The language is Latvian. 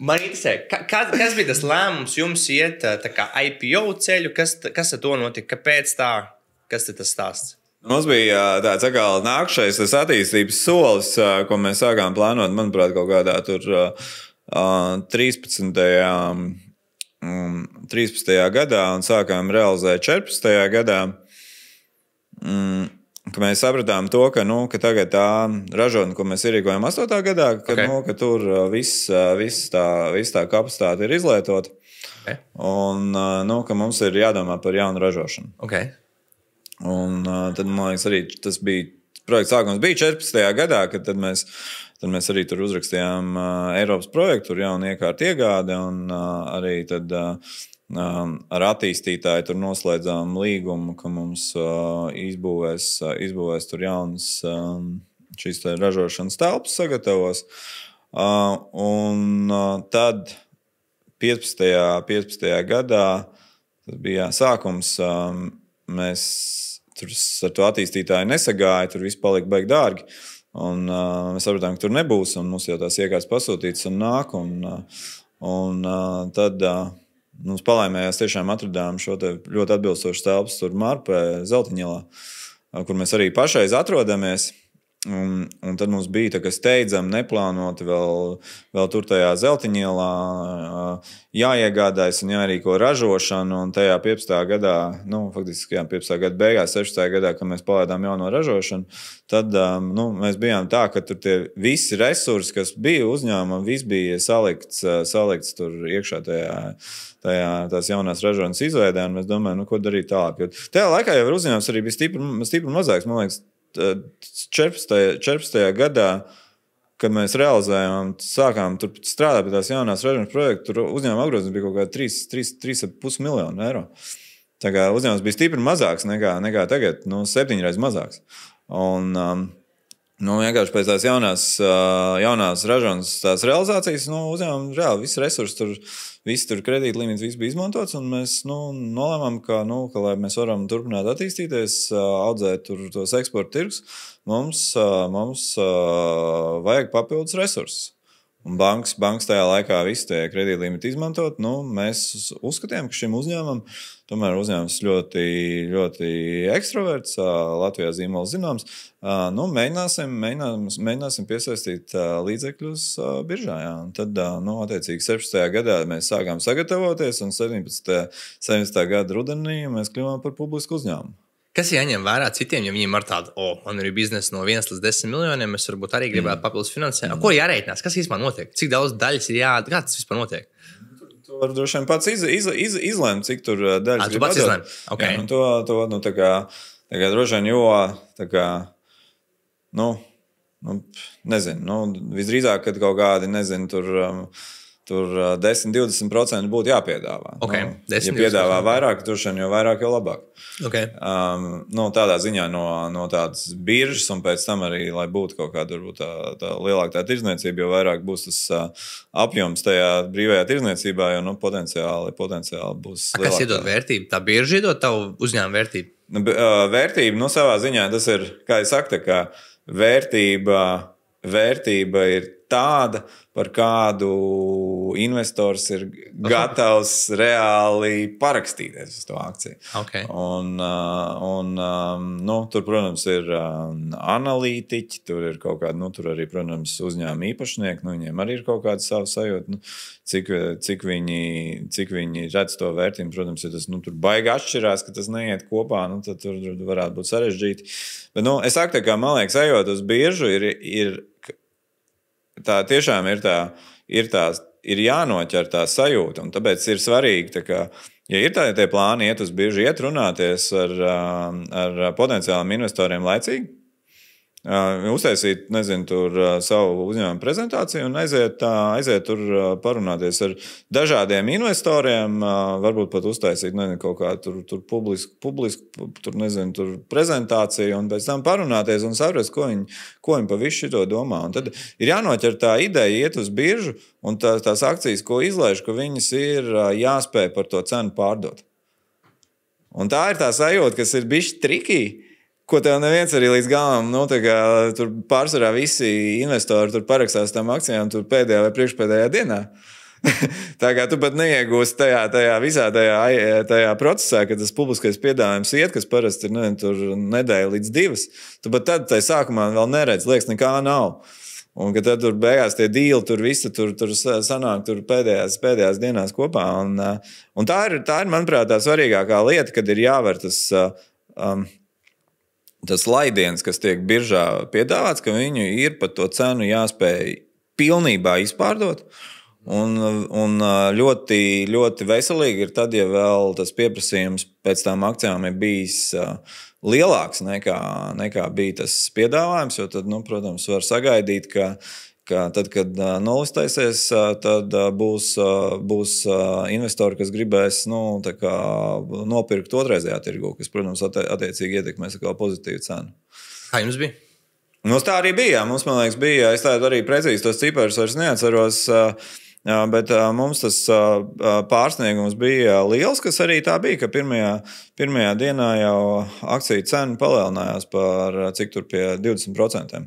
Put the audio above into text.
Man interesē, kas bija tas lēmums jums iet tā kā IPO ceļu, kas ar to notika, kāpēc tā, kas ir tas stāsts? Mums bija tāds atkal nākšais tas attīstības solis, ko mēs sākām plānot, manuprāt, kaut kādā tur 13. gadā un sākām realizēt 14. gadā. Ka mēs sapratām to, ka tagad tā ražotne, ko mēs ierīkojam 8. gadā, ka tur viss tā kapacitāte ir izlietota. Un ka mums ir jādomā par jaunu ražošanu. Un tad, man liekas, arī tas bija, projekts sākums bija 14. gadā, kad tad mēs arī tur uzrakstījām Eiropas projektu, tur jaunu iekārtu iegādi, un arī tad ar attīstītāju tur noslēdzām līgumu, ka mums izbūvēs tur jaunas šīs ražošanas telpas sagatavos. Un tad 15. gadā, tas bija sākums, mēs tur ar to attīstītāju nesagāja, tur viss palika baigi dārgi. Un mēs sapratām, ka tur nebūs, un mums jau tās iekārtas pasūtītas un nāk. Un tad mums palaimējās tiešām atradām šo te ļoti atbilstošu telpas tur Marpē, Zeltiņielā, kur mēs arī pašreiz atrodamies. Un tad mums bija tā, ka steidzam, neplānoti vēl tur tajā Zeltiņielā jāiegādājas un jārīko ražošanu. Un tajā 15. gadā, faktiski 15. gada beigās, 16. gadā, kad mēs palaidām jauno ražošanu, tad mēs bijām tā, ka tur tie visi resursi, kas bija uzņēmumam, viss bija salikts tur iekšā tās jaunās ražošanas izveidē, un mēs domājam, ko darīt tālāk. Jo tajā laikā jau uzņēmums arī bija stipri mazāks, man liekas, 14. gadā, kad mēs realizējām, sākām tur strādāt pie tās jaunās ražošanas projektu, tur uzņēmuma apgrozījums bija kaut kā 3,5 miljonu eiro. Tā kā uzņēmums bija stipri mazāks nekā tagad, 7 reizes mazāks. Un vienkārši pēc tās jaunās ražošanas tās realizācijas, uzņēmuma reāli visi resursi tur, viss tur kredītlimits, viss bija izmantots, un mēs nolēmām, ka lai mēs varam turpināt attīstīties, audzēt tur tos eksporta tirgus, mums vajag papildus resursus. Un bankas tajā laikā visi tie kredītlimiti izmantot. Mēs uzskatījām, ka šim uzņēmumam, tomēr uzņēmums ļoti, ļoti ekstraverts, Latvijā zīmols zināms, mēģināsim piesaistīt līdzekļus biržā. Jā. Un tad, attiecīgi, 16. gadā mēs sākām sagatavoties, un 17. gada rudenī mēs kļuvām par publisku uzņēmumu. Kas jāņem vērā citiem, ja viņiem ar tādu, man ir biznesa no 1 līdz 10 miljoniem, es varbūt arī gribētu papildus finansēt. Ko jārēķinās? Kas vispār notiek? Cik daudz daļas ir kā tas vispār notiek? Tu vari droši vien pats izlēmt, cik tur daļas tu pats izlēmt? Okay. Jā, tā kā droši vien, jo, tā kā, nezinu, visdrīzāk, kad kaut kādi, nezinu, tur 10-20% būtu jāpiedāvā. Okay, ja piedāvā vairāk, jo vairāk, jo labāk. Okay. Tādā ziņā no tādas biržas, un pēc tam arī, lai būtu kaut kāda tā lielāka tā tirdzniecība, jo vairāk būs tas apjoms tajā brīvajā tirdzniecībā, jo potenciāli būs lielāka. Kas iedod vērtību? Tā birža iedod tavu uzņēmumu vērtību? Vērtība, savā ziņā tas ir, kā es saku, ka vērtība ir tāda, par kādu investors ir gatavs reāli parakstīties uz to akciju. Okay. Tur, protams, ir analītiķi, tur ir kaut kādi, tur arī, protams, uzņēmuma īpašnieki, viņiem arī ir kaut kāda sava sajūta, cik viņi redz to vērtību. Protams, ja tas tur baigi atšķirās, ka tas neiet kopā, tad tur varētu būt sarežģīti. Bet, es saku, ka, man liekas, ejot uz biržu, tā tiešām ir jānoķer tā sajūta, un tāpēc ir svarīgi, ja ir tie plāni iet uz biržu, iet runāties ar potenciāliem investoriem laicīgi, uztaisīt, nezinu, tur savu uzņēmumu prezentāciju un aiziet tur parunāties ar dažādiem investoriem, varbūt pat uztaisīt, nezinu, kaut kā tur publisku, tur, nezinu, tur prezentāciju un pēc tam parunāties un saprast, ko viņi pa visu šito domā. Un tad ir jānoķer tā ideja iet uz biržu un tās akcijas, ko izlaiž, ka viņas ir jāspēj par to cenu pārdot. Un tā ir tā sajūta, kas ir bišķi trikī, ko tev neviens arī līdz galam, tur pārsvarā visi investori tur parakstās tām akcijām tur pēdējā vai priekšpēdējā dienā. Tā kā tu pat neiegūsi tajā procesā, kad tas publiskais piedāvājums iet, kas parasti ir tur nedēļa līdz 2, tu pat tad tajā sākumā vēl neredz, liekas, nekā nav. Un ka tad tur beigās tie dīli, tur visi tur sanāk tur pēdējās dienās kopā. Un tā ir, manuprāt, tā svarīgākā lieta, kad ir jāver tas laidiens, kas tiek biržā piedāvāts, ka viņu ir par to cenu jāspēj pilnībā izpārdot. Un ļoti, ļoti veselīgi ir tad, ja vēl tas pieprasījums pēc tām akcijām ir bijis lielāks nekā bija tas piedāvājums, jo tad, protams, var sagaidīt, ka tad, kad nolistēsies, tad būs investori, kas gribēs nopirkt otrreizējā tirgu, kas, protams, attiecīgi ietekmēs pozitīvu cenu. Kā jums bija? Mums tā arī bija. Mums, man liekas, bija. Es tādu arī precīzi tos ciparus vairs neatceros, bet mums tas pārsniegums bija liels, kas arī tā bija, ka pirmajā dienā jau akciju cena palielinājās par cik tur pie 20%.